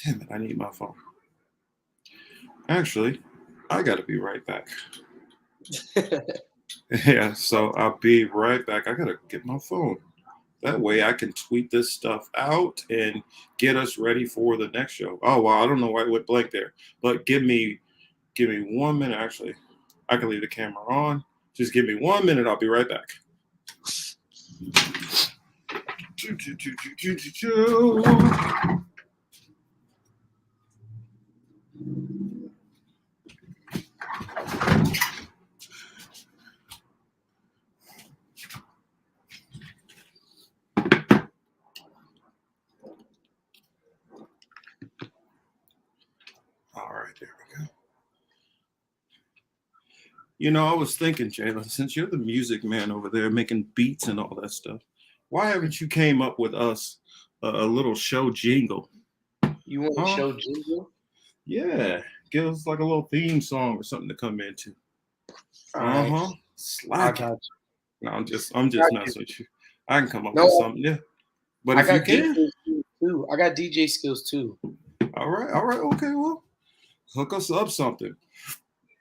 Damn it, I need my phone. Actually, I gotta be right back. Yeah, so I'll be right back. I gotta get my phone. That way I can tweet this stuff out and get us ready for the next show. Oh wow, I don't know why it went blank there. But give me 1 minute. Actually, I can leave the camera on. Just give me 1 minute, I'll be right back. All right, there we go. I was thinking, Jaylen, since you're the music man over there making beats and all that stuff, why haven't you came up with us a little show jingle? You want to Huh? show Jingle? Yeah, give us like a little theme song or something to come into. All Uh right, huh. I Slack it. got No, I'm just you. messing with you. I can come up with No, something, yeah. But I if you got DJ can, skills too. I got DJ skills too. all right, okay, well, hook us up something.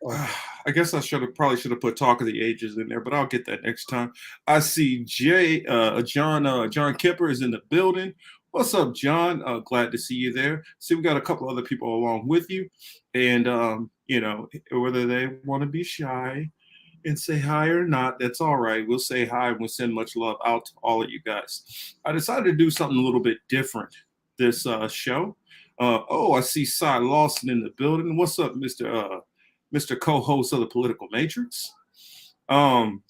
Okay. I guess I should have put Talk of the Ages in there, but I'll get that next time. I see John Kipper is in the building. What's up, John? Glad to see you there. See, we got a couple other people along with you, and whether they want to be shy and say hi or not, that's all right. We'll say hi and we'll send much love out to all of you guys. I decided to do something a little bit different this show. I see Cy Lawson in the building. What's up, Mr. Co-host of the Political Matrix? Um,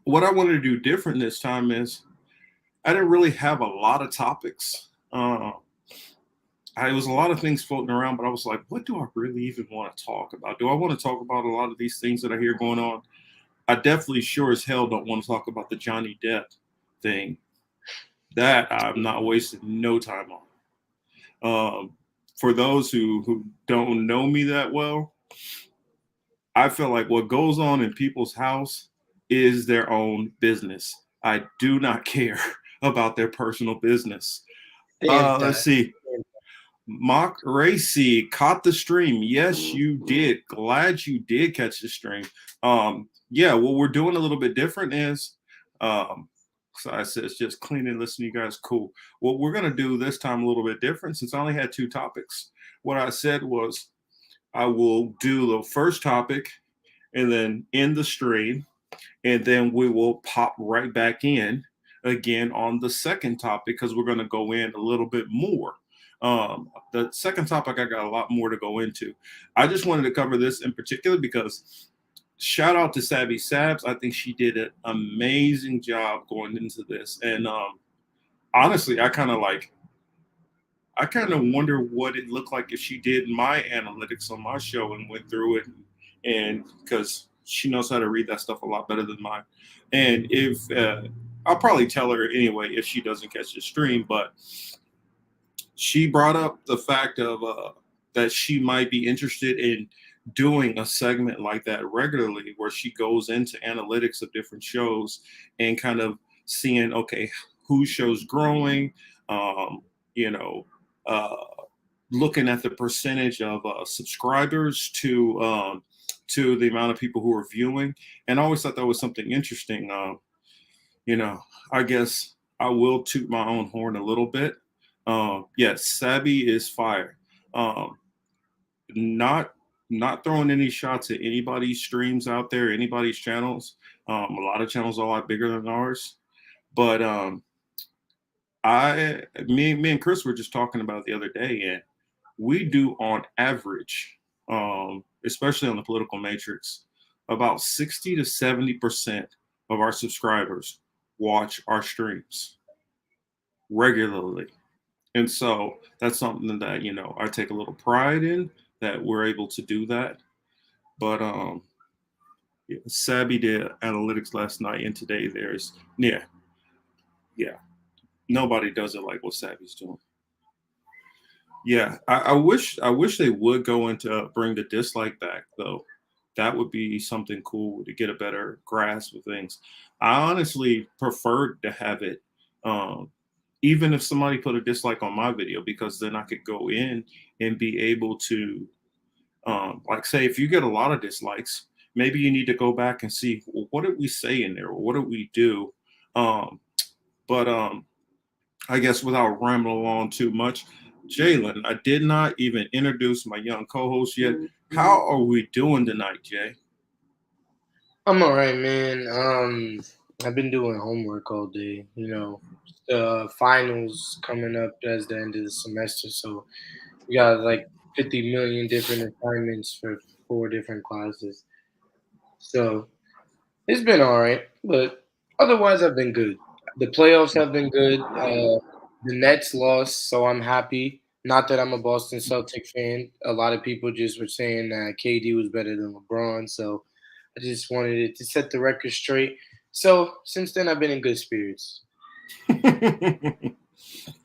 what I wanted to do different this time is I didn't really have a lot of topics. I was a lot of things floating around, but I was like, what do I really even want to talk about? Do I want to talk about a lot of these things that I hear going on? I definitely sure as hell don't want to talk about the Johnny Depp thing. That I'm not wasting no time on. For those who don't know me that well, I feel like what goes on in people's house is their own business. I do not care about their personal business. Stand Let's that. see. Mock Racy caught the stream. Yes, you did. Glad you did catch the stream. Yeah, what we're doing a little bit different is, so I said it's just clean and listen to you guys. Cool. What we're gonna do this time a little bit different since I only had two topics. What I said was I will do the first topic and then end the stream, and then we will pop right back in again on the second topic because we're going to go in a little bit more. The second topic, I got a lot more to go into. I just wanted to cover this in particular because shout out to Sabby Sabs. I think she did an amazing job going into this. And honestly, I kind of wonder what it looked like if she did my analytics on my show and went through it, and because she knows how to read that stuff a lot better than mine. And if I'll probably tell her anyway if she doesn't catch the stream, but she brought up the fact of that she might be interested in doing a segment like that regularly, where she goes into analytics of different shows and kind of seeing okay whose show's growing, um, you know. Uh, Looking at the percentage of subscribers to the amount of people who are viewing, and I always thought that was something interesting. You know, I guess I will toot my own horn a little bit. Yes, Sabby is fire. Um, not not throwing any shots at anybody's streams out there, anybody's channels. A lot of channels are a lot bigger than ours, but me and Chris were just talking about it the other day, and we do on average, especially on the political matrix, about 60 to 70% of our subscribers watch our streams regularly. And so that's something that, I take a little pride in that we're able to do that. But yeah, Sabby did analytics last night, and today yeah, yeah, nobody does it like what Sabby's doing. Yeah, I wish they would go into bring the dislike back though. That would be something cool to get a better grasp of things. I honestly preferred to have it. Um, even if somebody put a dislike on my video, because then I could go in and be able to, like, say, if you get a lot of dislikes, maybe you need to go back and see, well, what did we say in there? Or what did we do? Um, but I guess without rambling on too much, Jaylen, I did not even introduce my young co-host yet. How are we doing tonight, Jay? I'm all right, man. I've been doing homework all day. The finals coming up as the end of the semester, so we got like 50 million different assignments for 4 different classes. So it's been all right, but otherwise I've been good. The playoffs have been good. The Nets lost, so I'm happy. Not that I'm a Boston Celtic fan. A lot of people just were saying that KD was better than LeBron, so I just wanted it to set the record straight. So since then, I've been in good spirits.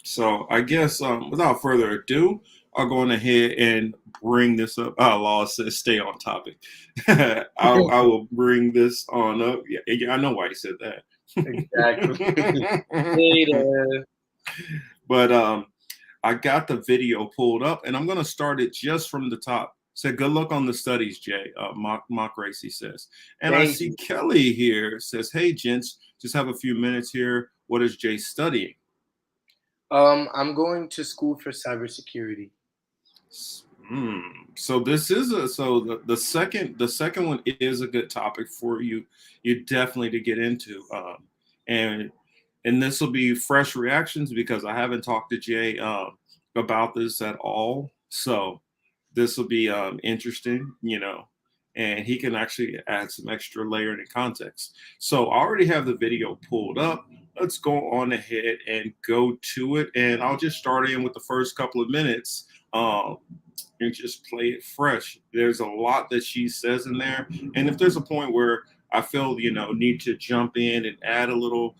So I guess without further ado, I'll go on ahead and bring this up. Law says stay on topic. I will bring this on up. Yeah, I know why he said Exactly. that. Later. But I got the video pulled up, and I'm going to start it just from the top. Said, good luck on the studies, Jay. Mock Racy says. And I Thank see you. Kelly here says, hey, gents, just have a few minutes here. What is Jay studying? I'm going to school for cybersecurity. So this is the second one is a good topic for you definitely to get into, and this will be fresh reactions because I haven't talked to Jay about this at all. So this will be interesting, and he can actually add some extra layer and context. So I already have the video pulled up. Let's go on ahead and go to it, and I'll just start in with the first couple of minutes. And just play it fresh. There's a lot that she says in there, and if there's a point where I feel need to jump in and add a little,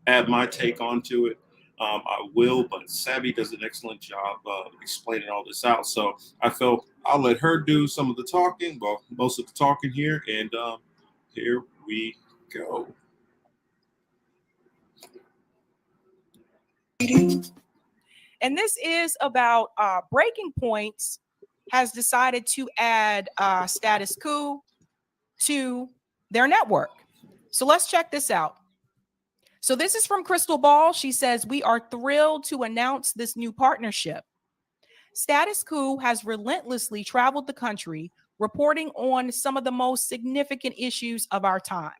add my take onto it, I will. But Sabby does an excellent job explaining all this out, so I felt I'll let her do some of the talking, well, most of the talking here, and here we go. And this is about Breaking Points has decided to add Status Quo to their network. So let's check this out. So this is from Crystal Ball. She says, we are thrilled to announce this new partnership. Status Quo has relentlessly traveled the country reporting on some of the most significant issues of our time,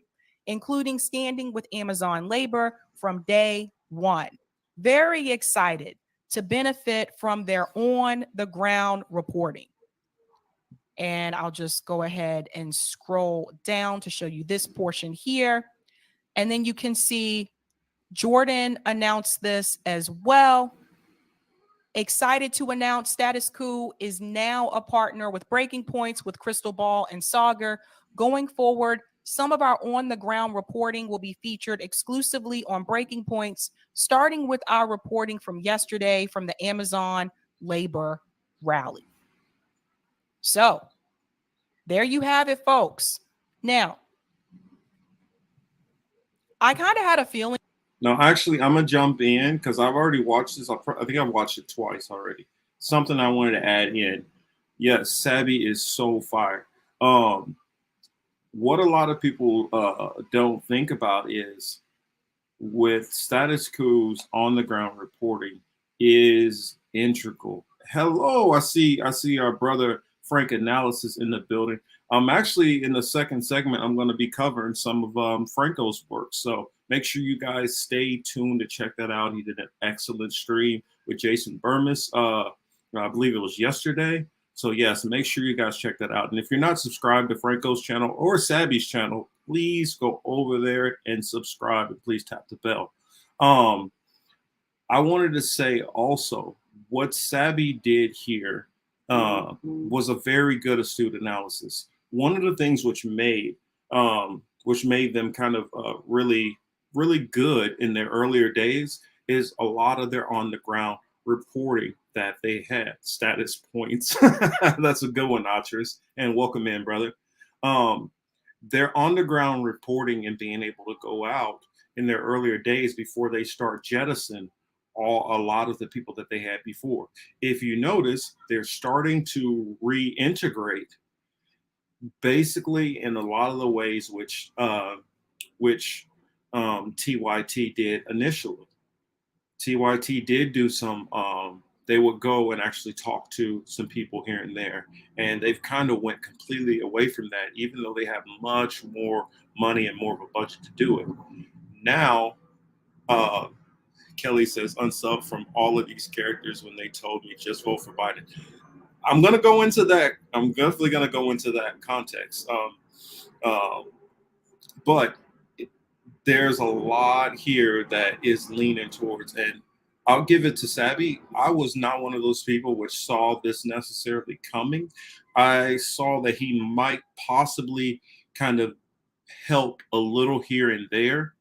including standing with Amazon labor from day one. Very excited to benefit from their on-the-ground reporting. And I'll just go ahead and scroll down to show you this portion here. And then you can see Jordan announced this as well. Excited to announce Status Quo is now a partner with Breaking Points with Crystal Ball and Sauger. Going forward, some of our on-the-ground reporting will be featured exclusively on Breaking Points, starting with our reporting from yesterday from the Amazon labor rally. So there you have it, folks. Now, I kind of had a feeling. No, actually, I'm gonna jump in because I've already watched this. I think I've watched it twice already. Something I wanted to add in. Yes, Sabby is so fire. What a lot of people don't think about is with Status Quo's on the ground reporting is integral. Hello, I see our brother Frank Analysis in the building. Actually in the second segment, I'm going to be covering some of Franco's work. So make sure you guys stay tuned to check that out. He did an excellent stream with Jason Burmis. I believe it was yesterday. So yes, make sure you guys check that out. And if you're not subscribed to Franco's channel or Sabby's channel, please go over there and subscribe, and please tap the bell. I wanted to say also what Sabby did here was a very good astute analysis. One of the things which made them kind of really good in their earlier days is a lot of their on the ground reporting that they had. Status points. That's a good one, Atris. And welcome in, brother. Their on the ground reporting and being able to go out in their earlier days before they start jettison a lot of the people that they had before. If you notice, they're starting to reintegrate basically in a lot of the ways which TYT did initially. TYT did do some. They would go and actually talk to some people here and there, and they've kind of went completely away from that, even though they have much more money and more of a budget to do it. Now, uh, Kelly says unsub from all of these characters when they told me just vote for Biden. I'm gonna go into that. I'm definitely gonna go into that context. Uh, but there's a lot here that is leaning towards, and I'll give it to Sabby. I was not one of those people which saw this necessarily coming. I saw that he might possibly kind of help a little here and there,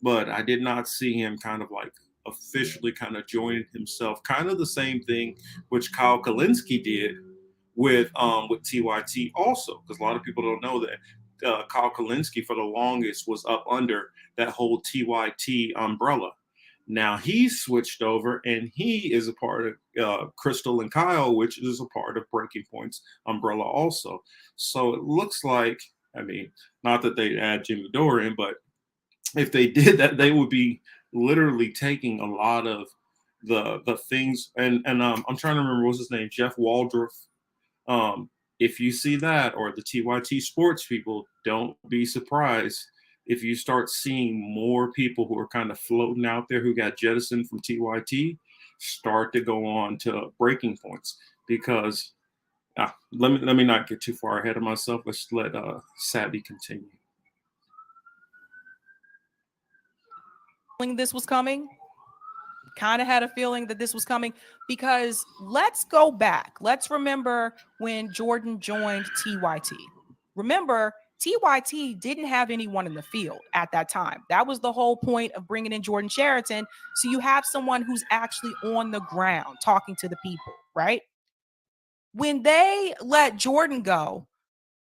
but I did not see him kind of like officially kind of joining himself. Kind of the same thing which Kyle Kalinske did with TYT also, because a lot of people don't know that Kyle Kalinske for the longest was up under that whole TYT umbrella. Now he's switched over and he is a part of Crystal and Kyle, which is a part of Breaking Point's umbrella also. So it looks like, I mean, not that they add Jimmy Dore, but if they did that, they would be literally taking a lot of the things. And I'm trying to remember what's his name, Jeff Waldrop. If you see that, or the TYT sports people, don't be surprised if you start seeing more people who are kind of floating out there who got jettisoned from TYT start to go on to Breaking Points. Because let me not get too far ahead of myself. Let's let Sabby continue. This was coming. Kind of had a feeling that this was coming, because let's go back. Let's remember when Jordan joined TYT. Remember, TYT didn't have anyone in the field at that time. That was the whole point of bringing in Jordan Sheraton. So you have someone who's actually on the ground talking to the people, right? When they let Jordan go,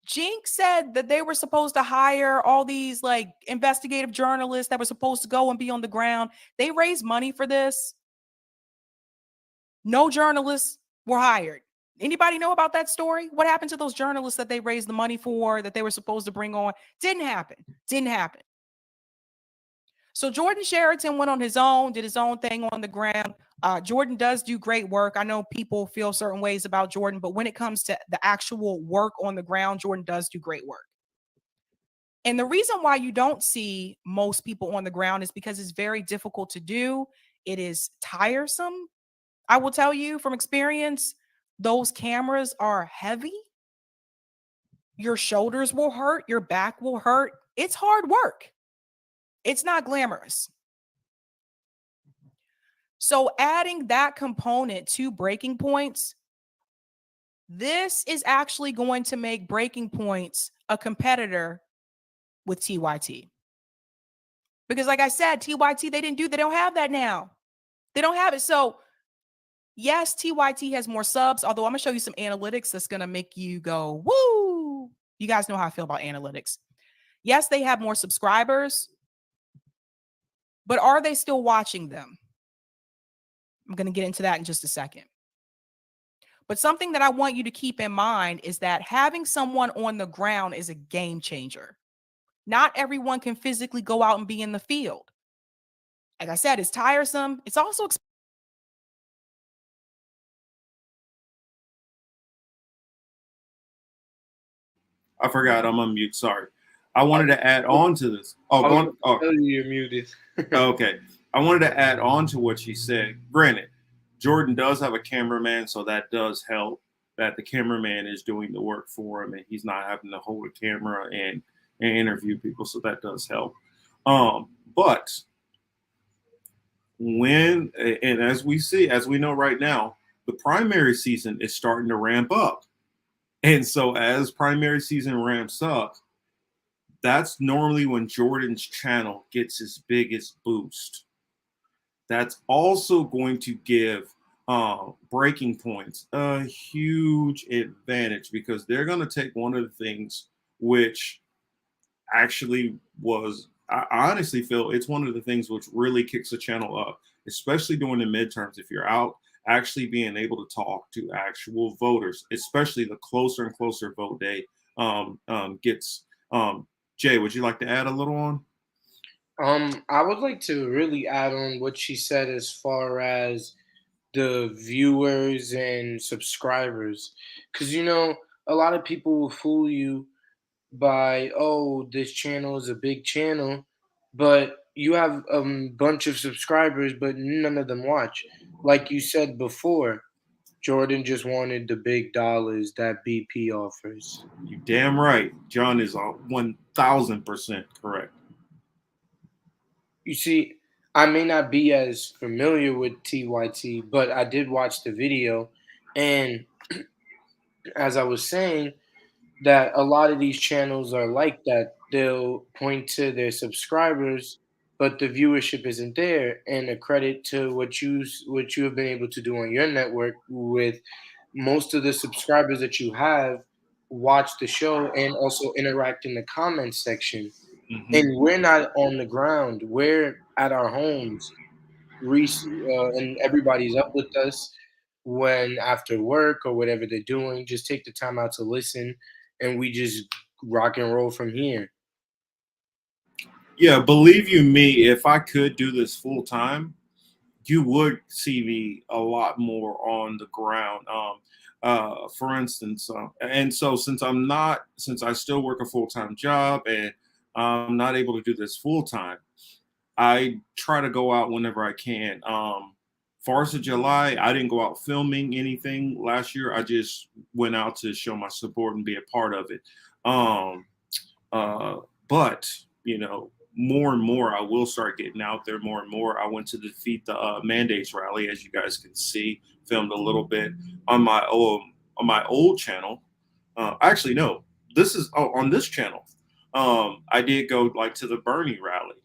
Jinx said that they were supposed to hire all these like investigative journalists that were supposed to go and be on the ground. They raised money for this. No journalists were hired. Anybody know about that story? What happened to those journalists that they raised the money for, that they were supposed to bring on? Didn't happen. Didn't happen. So Jordan Sheraton went on his own, did his own thing on the ground. Jordan does do great work. I know people feel certain ways about Jordan, but when it comes to the actual work on the ground, Jordan does do great work. And the reason why you don't see most people on the ground is because it's very difficult to do. It is tiresome. I will tell you from experience, those cameras are heavy. Your shoulders will hurt. Your back will hurt. It's hard work. It's not glamorous. So adding that component to Breaking Points, this is actually going to make Breaking Points a competitor with TYT. Because like I said, TYT, they don't have that now. They don't have it. So yes, TYT has more subs, although I'm going to show you some analytics that's going to make you go, woo. You guys know how I feel about analytics. Yes, they have more subscribers, but are they still watching them? I'm going to get into that in just a second. But something that I want you to keep in mind is that having someone on the ground is a game changer. Not everyone can physically go out and be in the field. Like I said, it's tiresome. It's also I forgot I'm on mute. Sorry. I wanted to add on to this. You're muted. Okay. I wanted to add on to what she said. Granted, Jordan does have a cameraman, so that does help that the cameraman is doing the work for him and he's not having to hold a camera and interview people. So that does help. But as we know right now, the primary season is starting to ramp up. And so as primary season ramps up, that's normally when Jordan's channel gets his biggest boost. That's also going to give Breaking Points a huge advantage, because they're going to take one of the things which actually was, I honestly feel it's one of the things which really kicks the channel up. especially during the midterms. If you're out, actually being able to talk to actual voters, especially the closer and closer vote day gets. Jay, would you like to add a little on? I would like to really add on what she said as far as the viewers and subscribers, because a lot of people will fool you by, oh, this channel is a big channel, but you have a bunch of subscribers, but none of them watch. Like you said before, Jordan just wanted the big dollars that BP offers. You damn right. John is 1,000% correct. You see, I may not be as familiar with TYT, but I did watch the video. And as I was saying, that a lot of these channels are like that. They'll point to their subscribers, but the viewership isn't there. And a credit to what you have been able to do on your network with most of the subscribers that you have watch the show and also interact in the comments section. Mm-hmm. And we're not on the ground. We're at our homes. And everybody's up with us when after work or whatever they're doing. Just take the time out to listen, and we just rock and roll from here. Yeah, believe you me, if I could do this full time, you would see me a lot more on the ground. For instance, and so since I still work a full time job and I'm not able to do this full time, I try to go out whenever I can. 4th of July, I didn't go out filming anything last year. I just went out to show my support and be a part of it. Um, but more and more, I will start getting out there more and more. I went to defeat the mandates rally, as you guys can see, filmed a little bit on my old channel. Actually, no, this is on this channel. I did go like to the Bernie rally,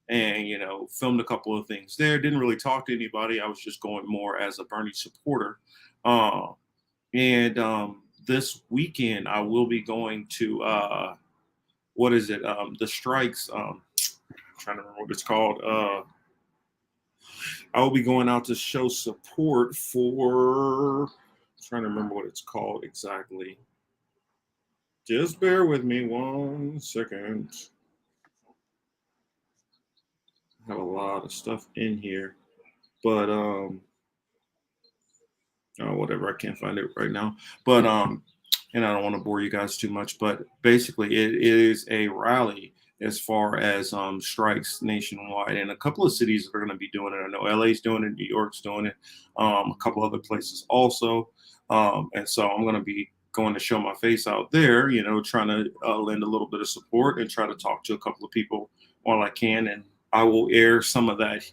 and filmed a couple of things there. Didn't really talk to anybody. I was just going more as a Bernie supporter. And this weekend, I will be going to what is it? The strikes. Trying to remember what it's called. I will be going out to show support for. Trying to remember what it's called exactly. Just bear with me 1 second. I have a lot of stuff in here, but whatever. I can't find it right now, but and I don't want to bore you guys too much, but basically it is a rally as far as strikes nationwide, and a couple of cities are going to be doing it. I know LA's doing it, New York's doing it, a couple other places also, and so I'm going to be going to show my face out there, trying to lend a little bit of support and try to talk to a couple of people while I can, and I will air some of that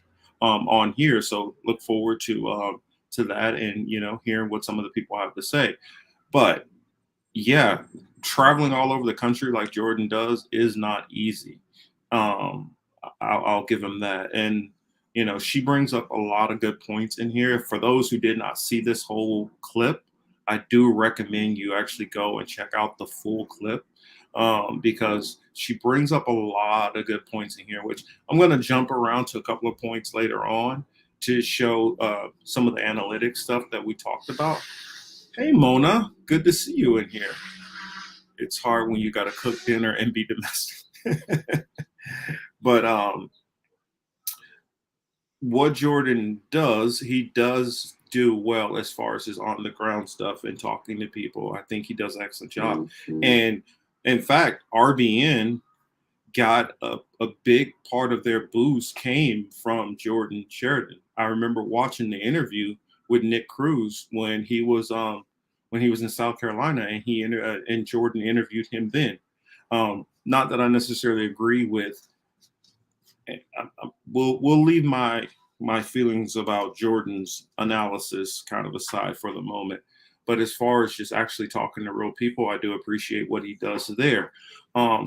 on here. So look forward to that, and hearing what some of the people have to say. But yeah, traveling all over the country like Jordan does is not easy. I'll give him that. And, she brings up a lot of good points in here. For those who did not see this whole clip, I do recommend you actually go and check out the full clip because she brings up a lot of good points in here, which I'm going to jump around to a couple of points later on to show some of the analytics stuff that we talked about. Hey, Mona, good to see you in here. It's hard when you got to cook dinner and be domestic. But what Jordan does, he does do well as far as his on the ground stuff and talking to people. I think he does an excellent job. Mm-hmm. And in fact, RBN got a big part of their boost came from Jordan Sheridan. I remember watching the interview with Nick Cruz when he was in South Carolina, and and Jordan interviewed him then. Not that I necessarily agree with. We'll leave my feelings about Jordan's analysis kind of aside for the moment. But as far as just actually talking to real people, I do appreciate what he does there.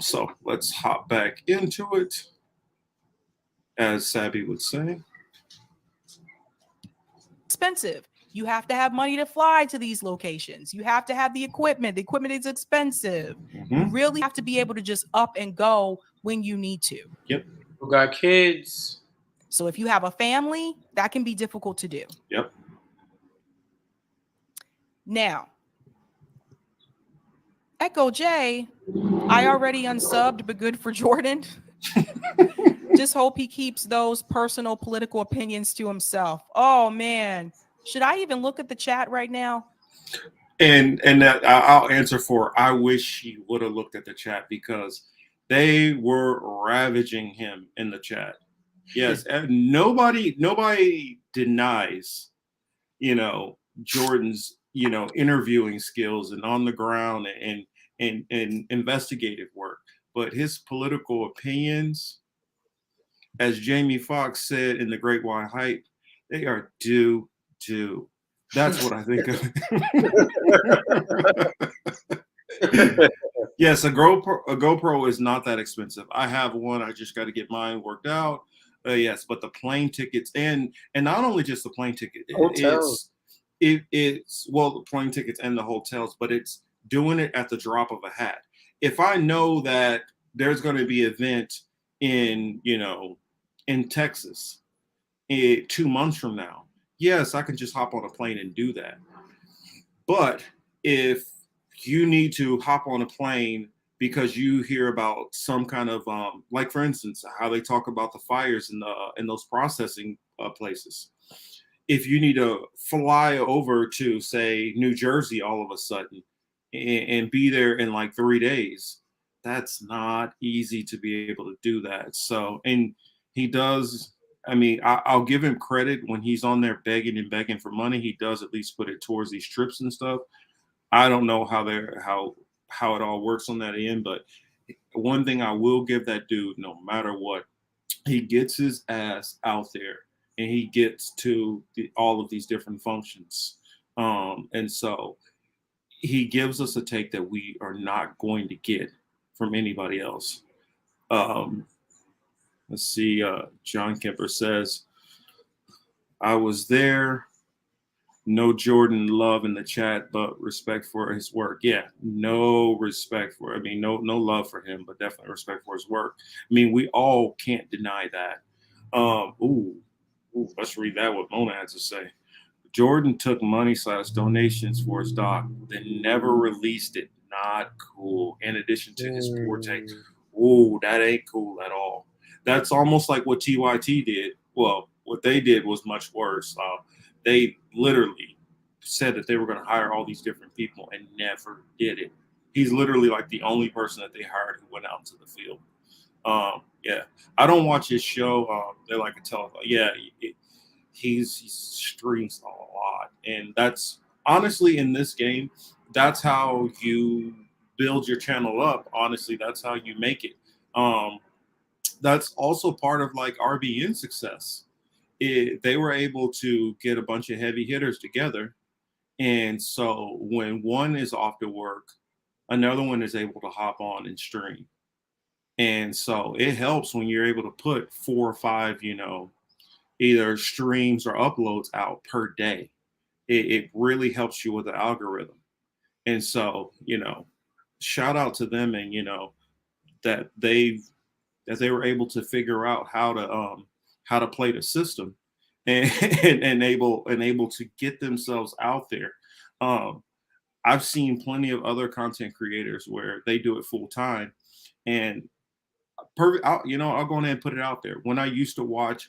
So let's hop back into it, as Sabby would say. Expensive. You have to have money to fly to these locations. You have to have the equipment. The equipment is expensive. Mm-hmm. You really have to be able to just up and go when you need to. Yep. We got kids. So if you have a family, that can be difficult to do. Yep. Now, Echo J, I already unsubbed, but good for Jordan. Just hope he keeps those personal political opinions to himself. Oh man, should I even look at the chat right now? And that I'll answer for. I wish he would have looked at the chat because they were ravaging him in the chat. Yes, and nobody denies, Jordan's, interviewing skills and on the ground and investigative work, but his political opinions, as Jamie Foxx said in The Great White Hype, they are doo. That's what I think of. Yes, a GoPro is not that expensive. I have one. I just got to get mine worked out. Yes, but the plane tickets and not only just the plane ticket, Hotels. it's the plane tickets and the hotels, but it's doing it at the drop of a hat. If I know that there's going to be an event in Texas 2 months from now, yes, I can just hop on a plane and do that. But if you need to hop on a plane because you hear about some kind of like, for instance, how they talk about the fires in those processing places. If you need to fly over to, say, New Jersey all of a sudden and be there in like 3 days, that's not easy to be able to do that. So, and he does. I mean, I'll give him credit when he's on there begging and begging for money. He does at least put it towards these trips and stuff. I don't know how it all works on that end, but one thing I will give that dude, no matter what, he gets his ass out there and he gets to all of these different functions, and so he gives us a take that we are not going to get from anybody else. Let's see. John Kemper says, "I was there. No Jordan love in the chat, but respect for his work." Yeah, no respect for. I mean, no love for him, but definitely respect for his work. I mean, we all can't deny that. Ooh, let's read that. What Mona had to say. Jordan took money/donations for his doc, then never released it. Not cool. In addition to his poor take. Ooh, that ain't cool at all. That's almost like what TYT did. Well, what they did was much worse. They literally said that they were going to hire all these different people and never did it. He's literally like the only person that they hired who went out into the field. Yeah, I don't watch his show. They're like a telephone. Yeah, he streams a lot, and that's honestly in this game. That's how you build your channel up. Honestly, that's how you make it. That's also part of like RBN success. They were able to get a bunch of heavy hitters together, and so when one is off to work, another one is able to hop on and stream. And so it helps when you're able to put 4 or 5, either streams or uploads out per day. It really helps you with the algorithm. And so, shout out to them, and that they were able to figure out how to play the system and, and able to get themselves out there. I've seen plenty of other content creators where they do it full time, and I'll go ahead and put it out there. When I used to watch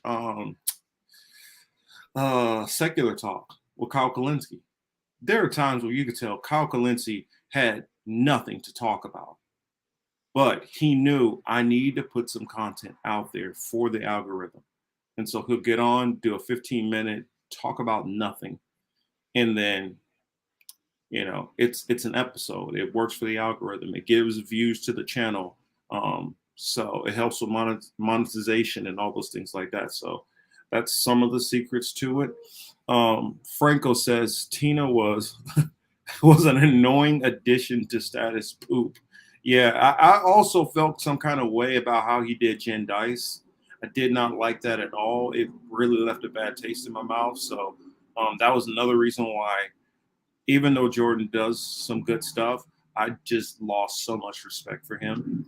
Secular Talk with Kyle Kalinske, there are times where you could tell Kyle Kalinske had nothing to talk about, but he knew I need to put some content out there for the algorithm. And so he'll get on, do a 15-minute talk about nothing. And then, it's an episode. It works for the algorithm. It gives views to the channel. So it helps with monetization and all those things like that. So that's some of the secrets to it. Franco says Tina was an annoying addition to Status Poop. Yeah, I also felt some kind of way about how he did Jen Dice. I did not like that at all. It really left a bad taste in my mouth. So that was another reason why, even though Jordan does some good stuff, I just lost so much respect for him.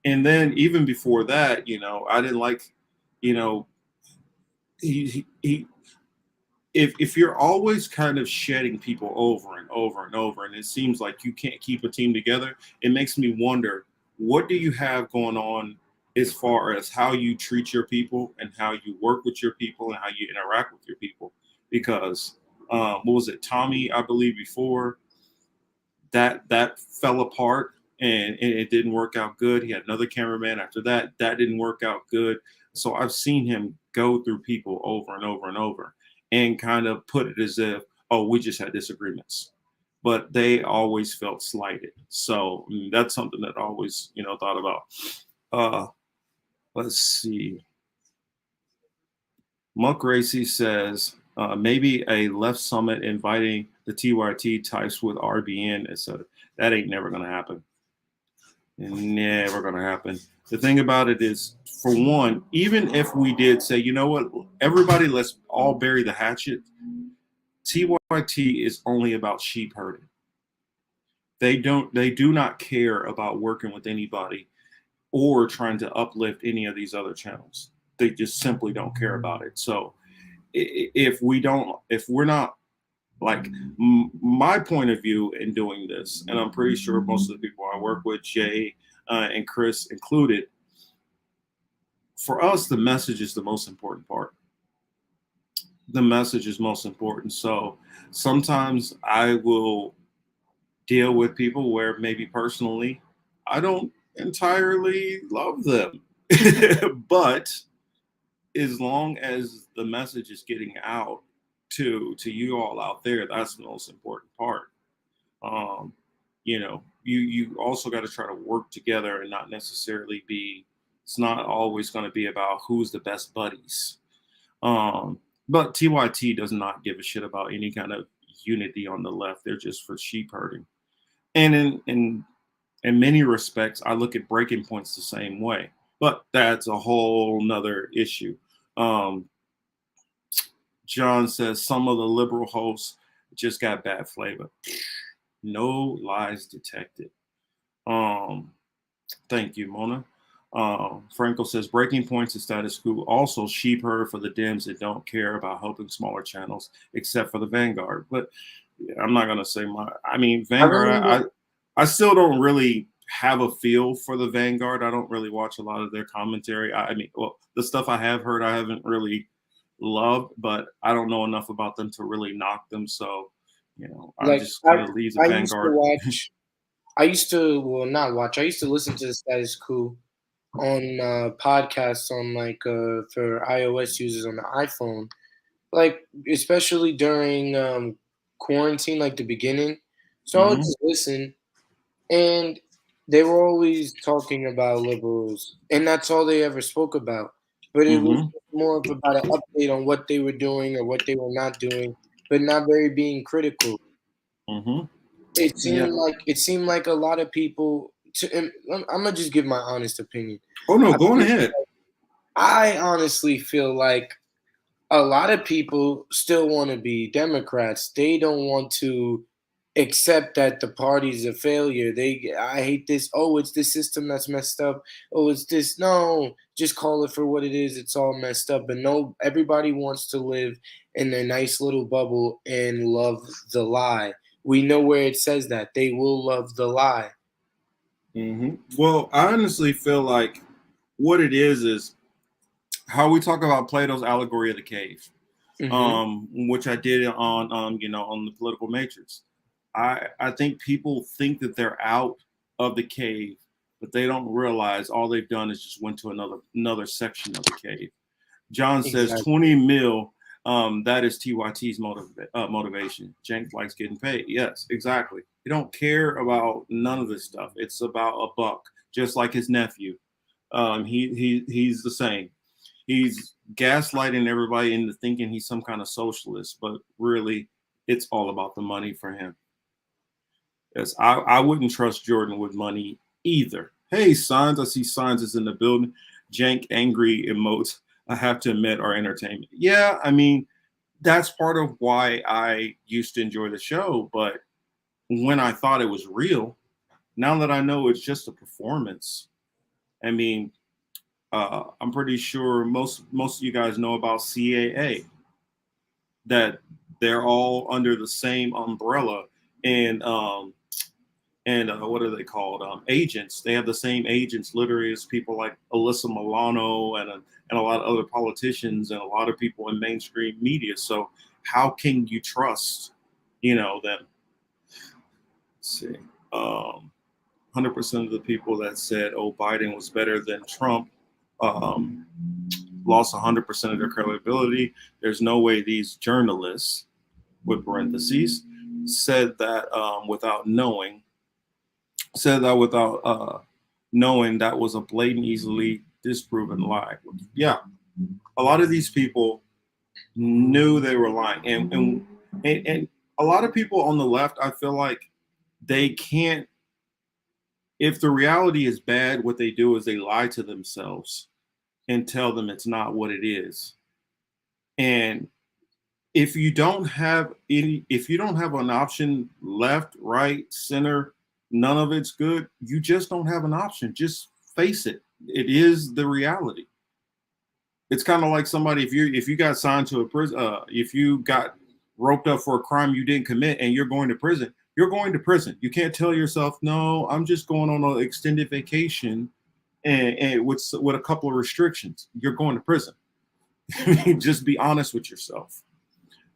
And then even before that, I didn't like, you know, he if you're always kind of shedding people over and over and over, and it seems like you can't keep a team together, it makes me wonder, what do you have going on as far as how you treat your people and how you work with your people and how you interact with your people? Because what was it, Tommy, I believe before that fell apart and it didn't work out good. He had another cameraman after that didn't work out good. So I've seen him go through people over and over and over and kind of put it as if, oh, we just had disagreements, but they always felt slighted. So that's something that I always, thought about. Let's see. Muck Racy says maybe a left summit inviting the TYT types with RBN, etc. That ain't never gonna happen. Never gonna happen. The thing about it is, for one, even if we did say, you know what, everybody, let's all bury the hatchet. TYT is only about sheep herding. They do not care about working with anybody or trying to uplift any of these other channels. They just simply don't care about it. So if we're not, like, my point of view in doing this, and I'm pretty sure most of the people I work with, Jay and Chris included, for us, the message is the most important part. The message is most important. So sometimes I will deal with people where maybe personally I don't entirely love them, but as long as the message is getting out to you all out there, that's the most important part. You also got to try to work together and not necessarily be. It's not always going to be about who's the best buddies. But TYT does not give a shit about any kind of unity on the left. They're just for sheep herding. And in many respects, I look at breaking points the same way. But that's a whole nother issue. John says some of the liberal hosts just got bad flavor. No lies detected. Thank you, Mona. Franco says breaking points is status quo. Also, sheep herd for the Dems that don't care about helping smaller channels, except for the Vanguard. But I'm not gonna say Vanguard. I still don't really have a feel for the Vanguard. I don't really watch a lot of their commentary. The stuff I have heard, I haven't really loved, but I don't know enough about them to really knock them. So, I just kind of leave the Vanguard. I used to not watch. I used to listen to the Status Quo on podcasts on for iOS users on the iPhone, especially during quarantine, like the beginning. So I would just listen, and they were always talking about liberals, and that's all they ever spoke about. But it was more of about an update on what they were doing or what they were not doing, but not very being critical. It seemed like a lot of people. I'm gonna just give my honest opinion. Oh no, go on ahead. I honestly feel like a lot of people still want to be Democrats. They don't want to accept that the party's a failure. I hate this. Oh, it's this system that's messed up. Oh, it's this. No, just call it for what it is. It's all messed up. But no, everybody wants to live in their nice little bubble and love the lie. We know where it says that they will love the lie. Well, I honestly feel like what it is how we talk about Plato's allegory of the cave, which I did on on the political matrix. I think people think that they're out of the cave, but they don't realize all they've done is just went to another section of the cave. John says 20 mil. That is TYT's motivation. Jenk likes getting paid. Yes, exactly. He don't care about none of this stuff. It's about a buck, just like his nephew. He's the same. He's gaslighting everybody into thinking he's some kind of socialist, but really, it's all about the money for him. Yes, I wouldn't trust Jordan with money either. Hey, Signs, I see Signs is in the building. Jank angry emotes, I have to admit, are entertainment. Yeah, I mean, that's part of why I used to enjoy the show. But when I thought it was real, now that I know it's just a performance, I mean, I'm pretty sure most of you guys know about CAA, that they're all under the same umbrella, and what are they called? Agents. They have the same agents, literally, as people like Alyssa Milano and a lot of other politicians and a lot of people in mainstream media. So how can you trust, them? Let's see. 100% of the people that said, "Oh, Biden was better than Trump," um, lost 100% of their credibility. There's no way these journalists, with parentheses, said that without knowing. Said that without knowing that was a blatant, easily disproven lie. Yeah, a lot of these people knew they were lying, and a lot of people on the left, I feel like they can't. If the reality is bad, what they do is they lie to themselves and tell them it's not what it is. And if you don't have an option, left, right, center, none of it's good, you just don't have an option. Just face it. It is the reality. It's kind of like somebody, if you got signed to a prison, if you got roped up for a crime you didn't commit and you're going to prison, you're going to prison. You can't tell yourself, no, I'm just going on an extended vacation and with a couple of restrictions. You're going to prison. Just be honest with yourself.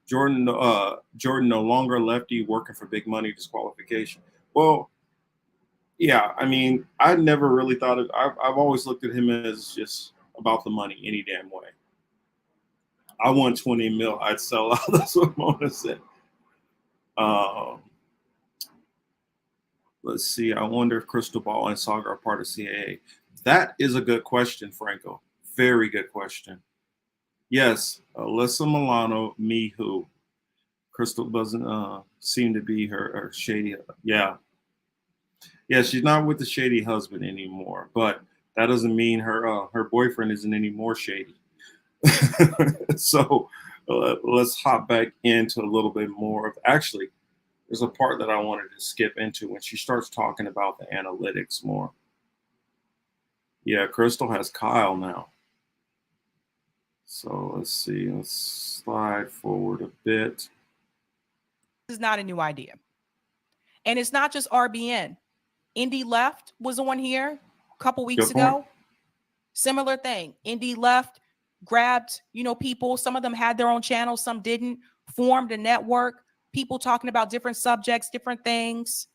Jordan no longer lefty, working for big money, disqualification. Well, yeah, I mean, I never really thought of. I've always looked at him as just about the money any damn way. I want 20 mil, I'd sell out. That's what Mona said. Let's see. I wonder if Crystal Ball and Saga are part of CAA. That is a good question, Franco. Very good question. Yes, Alyssa Milano, me who. Crystal doesn't seem to be her shady. Yeah. Yeah, she's not with the shady husband anymore, but that doesn't mean her boyfriend isn't any more shady. So let's hop back into a little bit more of, actually, there's a part that I wanted to skip into when she starts talking about the analytics more. Yeah, Crystal has Kyle now. So let's see. Let's slide forward a bit. This is not a new idea. And it's not just RBN. Indy Left was on here a couple weeks ago. Similar thing. Indy Left grabbed, people. Some of them had their own channels, some didn't. Formed a network. People talking about different subjects, different things.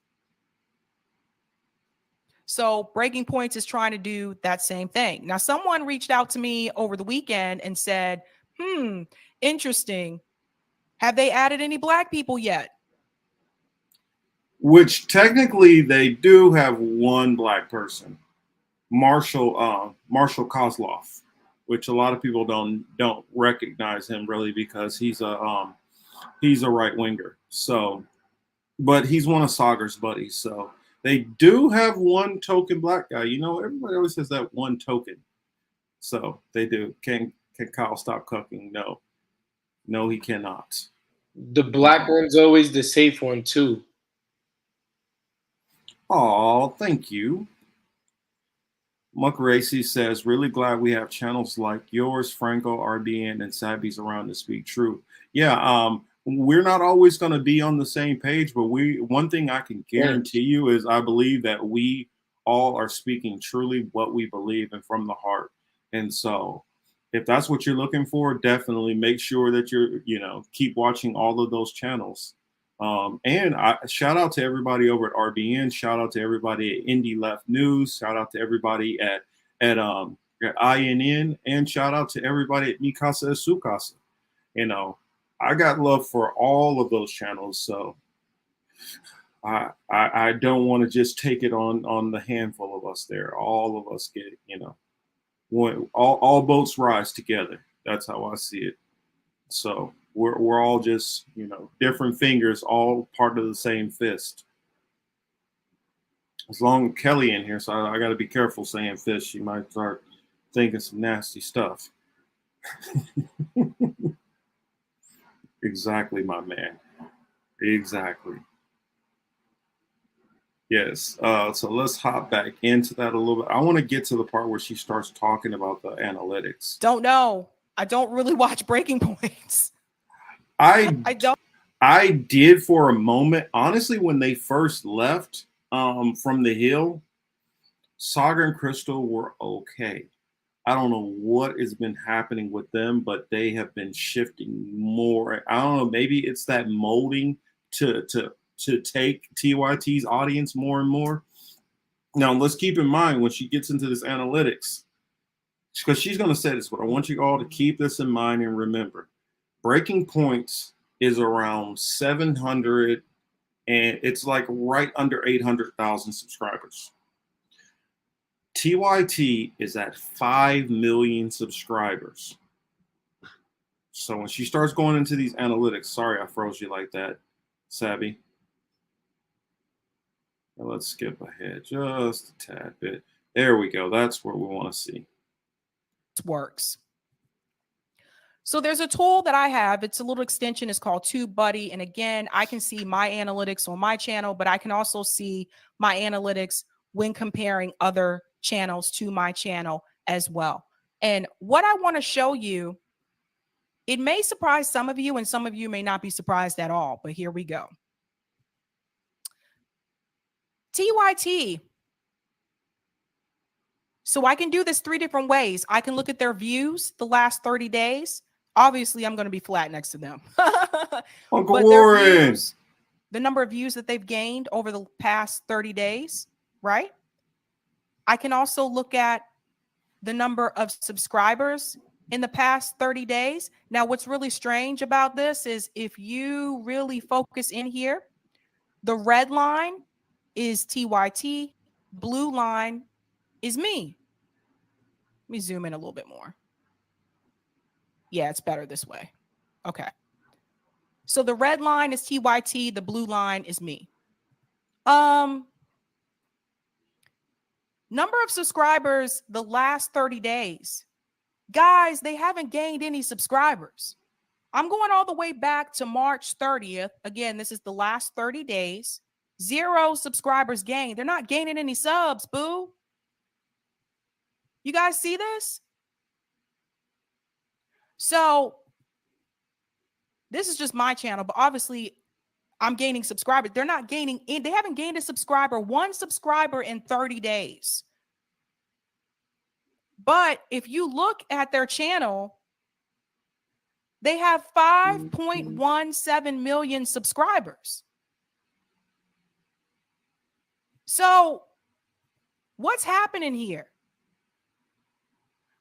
So Breaking Points is trying to do that same thing. Now, someone reached out to me over the weekend and said, interesting. Have they added any Black people yet? Which technically they do have one Black person, Marshall Kozloff, which a lot of people don't recognize him really because he's a right winger. So, but he's one of Sagar's buddies. So they do have one token Black guy. Everybody always says that one token. So they do. Can Kyle stop cooking? No, he cannot. The Black one's always the safe one too. Oh, thank you. Muck Racy says, really glad we have channels like yours, Franco, RBN, and Sabby's around to speak truth. Yeah, we're not always going to be on the same page, but one thing I can guarantee you is I believe that we all are speaking truly what we believe and from the heart. And so if that's what you're looking for, definitely make sure that keep watching all of those channels. And shout out to everybody over at RBN. Shout out to everybody at Indie Left News. Shout out to everybody at INN, and shout out to everybody at Mikasa and Sukasa. I got love for all of those channels. So I don't want to just take it on the handful of us there. All of us get all boats rise together. That's how I see it. So we're all just, different fingers, all part of the same fist. As long as Kelly in here, so I got to be careful saying fist. She might start thinking some nasty stuff. Exactly, my man. Exactly. Yes. So let's hop back into that a little bit. I want to get to the part where she starts talking about the analytics. Don't know. I don't really watch Breaking Points. I don't. I did for a moment. Honestly, when they first left from the hill, Saga and Crystal were okay. I don't know what has been happening with them, but they have been shifting more. I don't know. Maybe it's that molding to take TYT's audience more and more. Now, let's keep in mind when she gets into this analytics, because she's going to say this, but I want you all to keep this in mind and remember. Breaking Points is around 700, and it's like right under 800,000 subscribers. TYT is at 5 million subscribers. So when she starts going into these analytics, sorry I froze you like that, Sabby. Now let's skip ahead just a tad bit. There we go. That's where we want to see. Works. So there's a tool that I have. It's a little extension. It's called TubeBuddy. And again, I can see my analytics on my channel, but I can also see my analytics when comparing other channels to my channel as well. And what I want to show you, it may surprise some of you and some of you may not be surprised at all, but here we go. TYT. So I can do this 3 different ways. I can look at their views the last 30 days. Obviously, I'm going to be flat next to them. Uncle Warren. Views, the number of views that they've gained over the past 30 days, right? I can also look at the number of subscribers in the past 30 days. Now, what's really strange about this is if you really focus in here, the red line is TYT, blue line is me. Let me zoom in a little bit more. Yeah, it's better this way. Okay. So the red line is TYT, the blue line is me. Number of subscribers the last 30 days. Guys, they haven't gained any subscribers. I'm going all the way back to March 30th. Again, this is the last 30 days. 0 subscribers gained. They're not gaining any subs, boo. You guys see this? So this is just my channel, but obviously I'm gaining subscribers. They're not gaining in. They haven't gained a subscriber, 1 subscriber in 30 days. But if you look at their channel, they have 5.17 million subscribers. So what's happening here?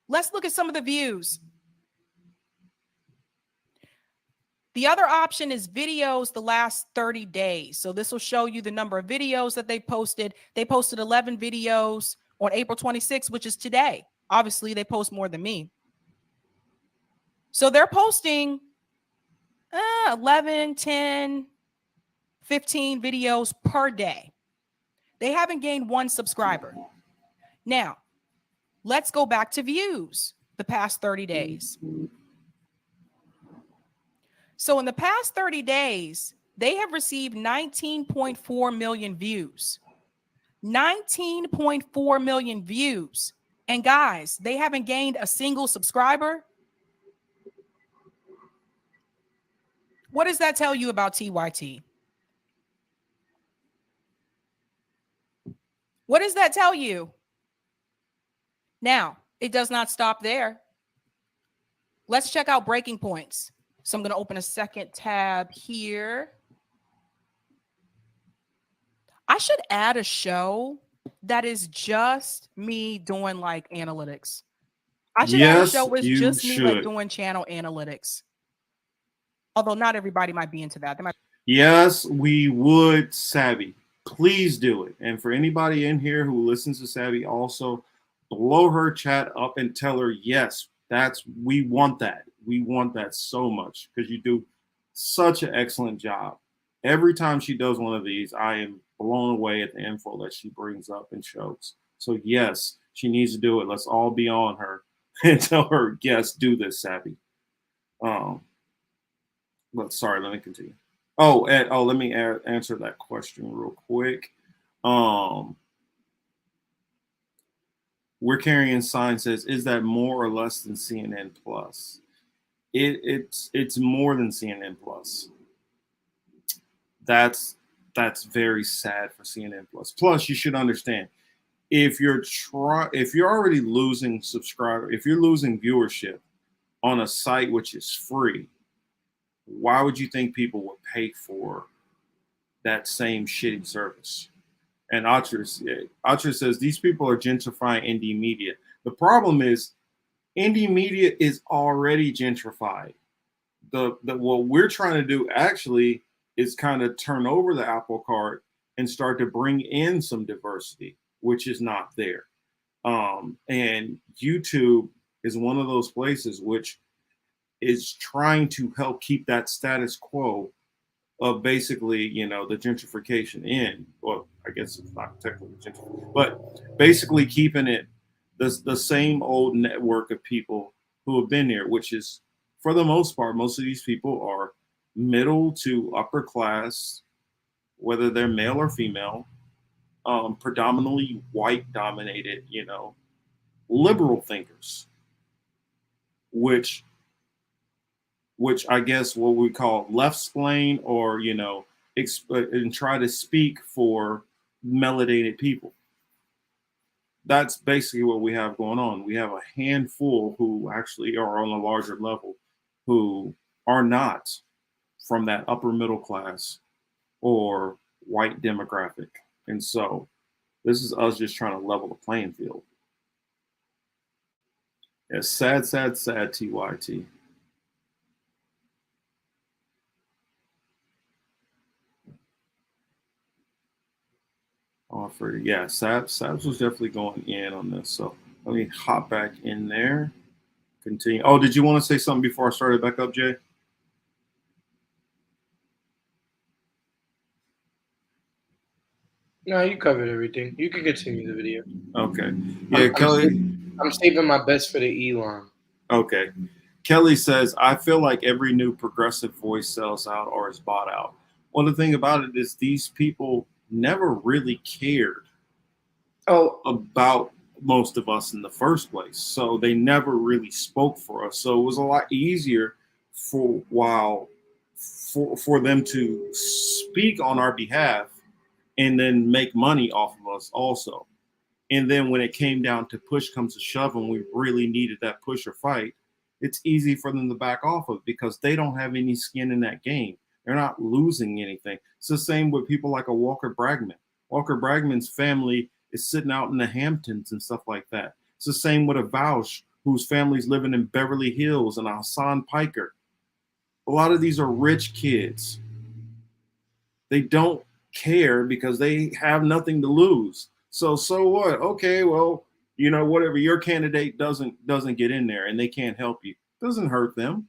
Let's look at some of the views. The other option is videos the last 30 days. So this will show you the number of videos that they posted. They posted 11 videos on April 26th, which is today. Obviously, they post more than me. So they're posting 11, 10, 15 videos per day. They haven't gained 1 subscriber. Now, let's go back to views the past 30 days. So in the past 30 days, they have received 19.4 million views. 19.4 million views. And guys, they haven't gained a single subscriber. What does that tell you about TYT? What does that tell you? Now, it does not stop there. Let's check out breaking points. So I'm going to open a second tab here. I should add a show that is just me doing like analytics. I should add a show with just me like doing channel analytics. Although not everybody might be into that. They might. Yes, we would, Sabby. Please do it. And for anybody in here who listens to Sabby, also blow her chat up and tell her, yes, we want that. We want that so much because you do such an excellent job. Every time she does one of these, I am blown away at the info that she brings up and shows. So yes, she needs to do it. Let's all be on her and tell her, yes, do this, Sabby. Sorry, let me continue. Let me answer that question real quick. We're carrying sign says, is that more or less than CNN Plus? It's more than CNN Plus. That's very sad for CNN Plus. Plus, you should understand, if you're already losing subscriber, if you're losing viewership on a site which is free, why would you think people would pay for that same shitty service? And Archer says these people are gentrifying indie media. The problem is indie media is already gentrified. The what we're trying to do actually is kind of turn over the apple cart and start to bring in some diversity, which is not there. And YouTube is one of those places which is trying to help keep that status quo of basically, the gentrification in. Well, I guess it's not technically gentrification, but basically keeping it the same old network of people who have been here, which is, for the most part, most of these people are middle to upper class, whether they're male or female, predominantly white dominated, liberal thinkers, which I guess what we call left splain, or and try to speak for melanated people. That's basically what we have going on. We have a handful who actually are on a larger level, who are not from that upper middle class or white demographic. And so this is us just trying to level the playing field. It's sad, sad, sad, TYT. Offer, yeah, Sabs was definitely going in on this. So let me hop back in there. Continue. Oh, did you want to say something before I started back up, Jay? No, you covered everything. You can continue the video. Okay. Yeah, Kelly. I'm saving my best for the Elon. Okay. Kelly says, I feel like every new progressive voice sells out or is bought out. Well, the thing about it is these people never really cared about most of us in the first place. So they never really spoke for us. So it was a lot easier for them to speak on our behalf and then make money off of us also. And then when it came down to push comes to shove and we really needed that push or fight, it's easy for them to back off of because they don't have any skin in that game. They're not losing anything. It's the same with people like a Walker Bragman. Walker Bragman's family is sitting out in the Hamptons and stuff like that. It's the same with a Vaush whose family's living in Beverly Hills, and a Hassan Piker. A lot of these are rich kids. They don't care because they have nothing to lose. So what? Okay, well, whatever, your candidate doesn't get in there and they can't help you. Doesn't hurt them.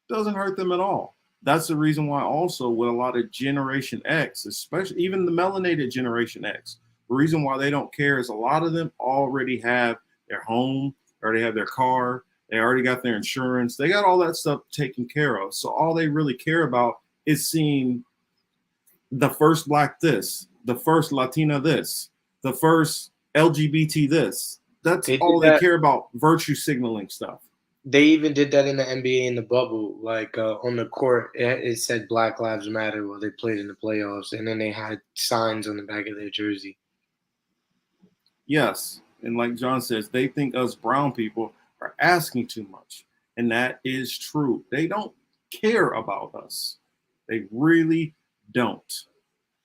Doesn't hurt them at all. That's the reason why also with a lot of Generation X, especially even the melanated Generation X, the reason why they don't care is a lot of them already have their home, already have their car, they already got their insurance, they got all that stuff taken care of. So all they really care about is seeing the first Black this, the first Latina this, the first LGBT this. That's all they care about, virtue signaling stuff. They even did that in the NBA in the bubble. Like on the court, it said Black Lives Matter while they played in the playoffs. And then they had signs on the back of their jersey. Yes. And like John says, they think us brown people are asking too much. And that is true. They don't care about us. They really don't.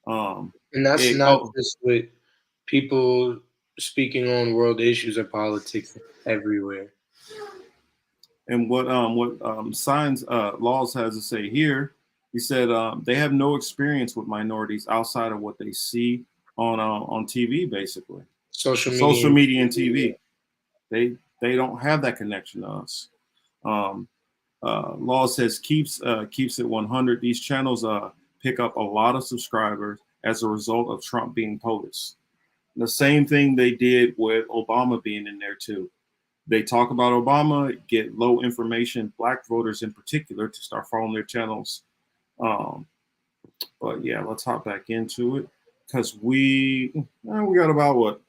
And that's not just with people speaking on world issues or politics everywhere. And what Signs Laws has to say here, he said they have no experience with minorities outside of what they see on TV, basically. Social media and TV. They don't have that connection to us. Law says keeps it 100. These channels pick up a lot of subscribers as a result of Trump being POTUS. The same thing they did with Obama being in there too. They talk about Obama, get low information, Black voters in particular, to start following their channels. But yeah, let's hop back into it. because we got about what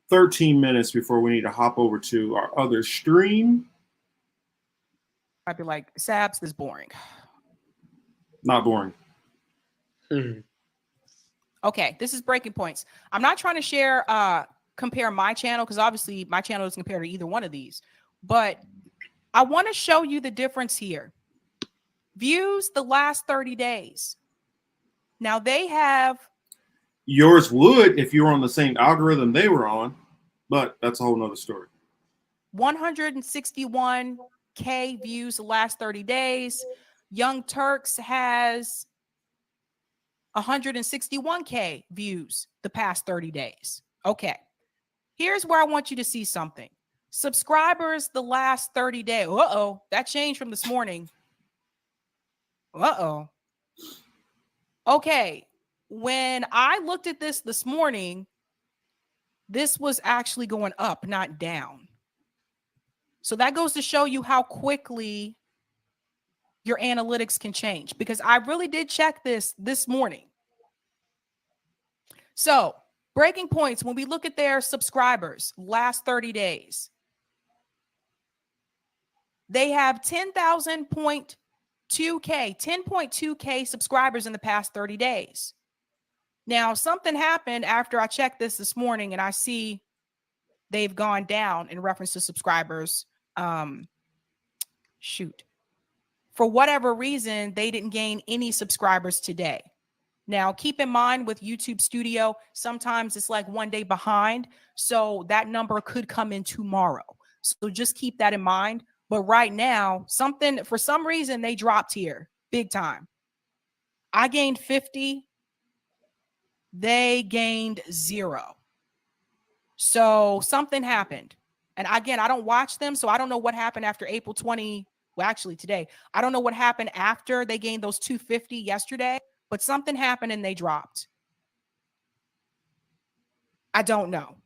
13 minutes before we need to hop over to our other stream. I'd be like, Sabs, this is boring. Not boring. Okay, this is Breaking Points. I'm not trying to compare my channel, because obviously my channel doesn't compare to either one of these, but I want to show you the difference here. Views the last 30 days. Now they have. Yours would if you were on the same algorithm they were on, but that's a whole nother story. 161K views the last 30 days. Young Turks has 161K views the past 30 days. Okay. Here's where I want you to see something. Subscribers the last 30 days. Uh-oh, that changed from this morning. Uh-oh. Okay. When I looked at this morning, this was actually going up, not down. So that goes to show you how quickly your analytics can change, because I really did check this morning. So Breaking Points, when we look at their subscribers last 30 days, they have 10.2K subscribers in the past 30 days. Now, something happened after I checked this morning, and I see they've gone down in reference to subscribers. For whatever reason, they didn't gain any subscribers today. Now, keep in mind with YouTube Studio, sometimes it's like one day behind. So that number could come in tomorrow. So just keep that in mind. But right now, for some reason, they dropped here big time. I gained 50. They gained 0. So something happened. And again, I don't watch them, so I don't know what happened after April 20. Well, actually today, I don't know what happened after they gained those 250 yesterday, but something happened and they dropped. I don't know.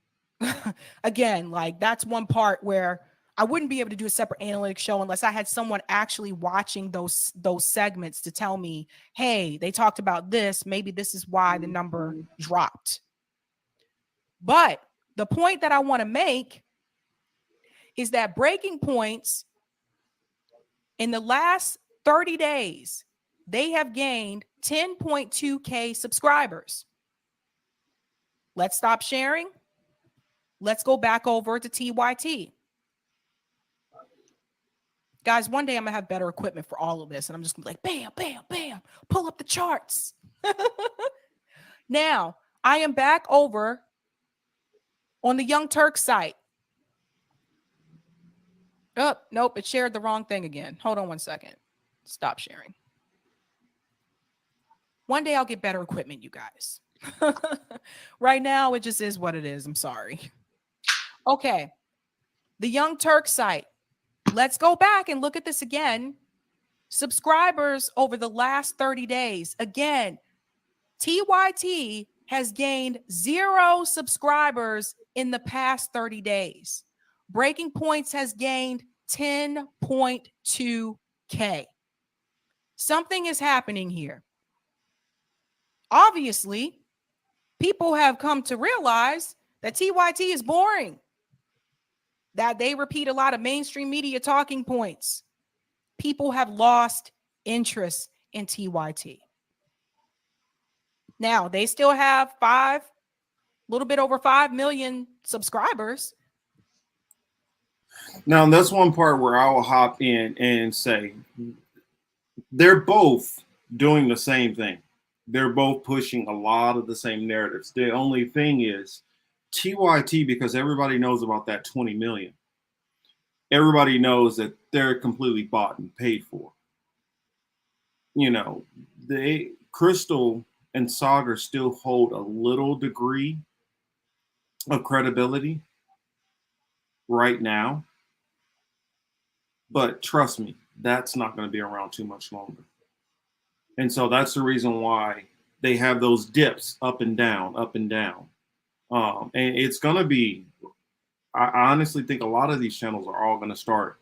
Again, like that's one part where I wouldn't be able to do a separate analytics show unless I had someone actually watching those segments to tell me, hey, they talked about this. Maybe this is why the number dropped. But the point that I want to make is that Breaking Points in the last 30 days, they have gained 10.2K subscribers. Let's stop sharing. Let's go back over to TYT. Guys, one day I'm going to have better equipment for all of this, and I'm just going to be like, bam, bam, bam, pull up the charts. Now, I am back over on the Young Turks site. Oh, nope, it shared the wrong thing again. Hold on one second. Stop sharing. One day I'll get better equipment, you guys. Right now, it just is what it is. I'm sorry. Okay. The Young Turks site. Let's go back and look at this again. Subscribers over the last 30 days. Again, TYT has gained 0 subscribers in the past 30 days. Breaking Points has gained 10.2K. Something is happening here. Obviously, people have come to realize that TYT is boring, that they repeat a lot of mainstream media talking points. People have lost interest in TYT. Now, they still have a little bit over 5 million subscribers. Now, that's one part where I will hop in and say they're both doing the same thing. They're both pushing a lot of the same narratives. The only thing is TYT, because everybody knows about that 20 million. Everybody knows that they're completely bought and paid for. You know, Crystal and Sagar still hold a little degree of credibility right now. But trust me, that's not going to be around too much longer. And so that's the reason why they have those dips up and down, up and down. And it's going to be, I honestly think a lot of these channels are all going to start,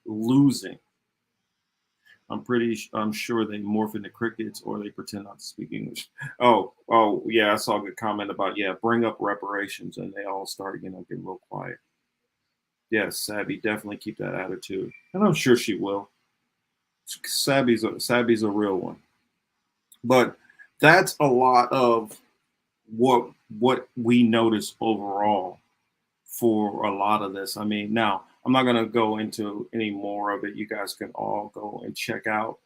losing. I'm sure they morph into crickets or they pretend not to speak English. Oh, yeah, I saw a good comment about bring up reparations and they all start getting real quiet. Yes, Sabby, definitely keep that attitude, and I'm sure she will. Sabby's a real one, but that's a lot of what we notice overall for a lot of this. I mean, now I'm not going to go into any more of it. You guys can all go and check out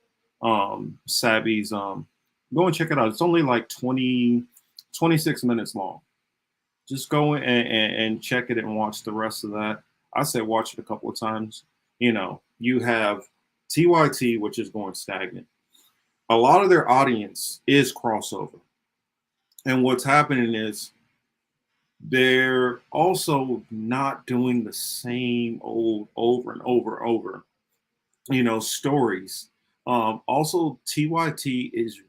Sabby's go and check it out. It's only like 26 minutes long. Just go and check it and watch the rest of that. I said watch it a couple of times. You have TYT, which is going stagnant. A lot of their audience is crossover. And what's happening is they're also not doing the same old over and over, stories. Also, TYT's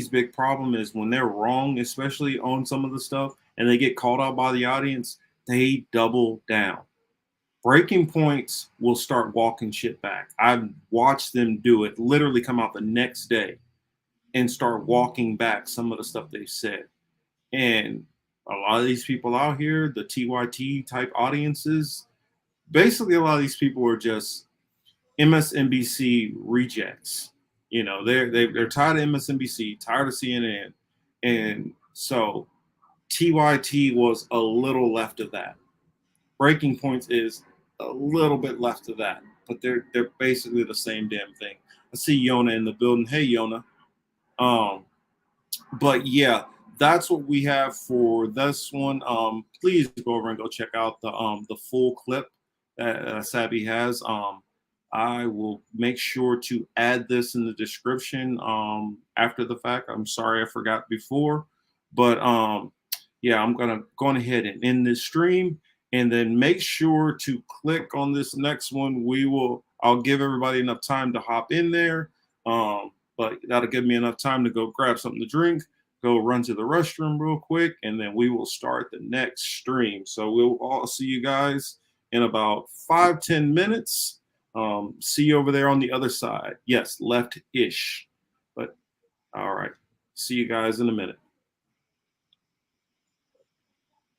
big problem is when they're wrong, especially on some of the stuff, and they get called out by the audience, they double down. Breaking Points will start walking shit back. I've watched them do it, literally come out the next day and start walking back some of the stuff they've said. And a lot of these people out here, the TYT type audiences, basically a lot of these people are just MSNBC rejects. They're tired of MSNBC, tired of CNN, and so TYT was a little left of that. Breaking Points is a little bit left of that, but they're basically the same damn thing. I see Yona in the building. Hey, Yona. But yeah, that's what we have for this one. Please go over and go check out the full clip that Sabby has. I will make sure to add this in the description after the fact. I'm sorry I forgot before, but yeah, I'm gonna go ahead and end this stream, and then make sure to click on this next one. I'll give everybody enough time to hop in there. But that'll give me enough time to go grab something to drink, go run to the restroom real quick, and then we will start the next stream. So we'll all see you guys in about 5-10 minutes. See you over there on the other side. Yes, left-ish. But all right. See you guys in a minute.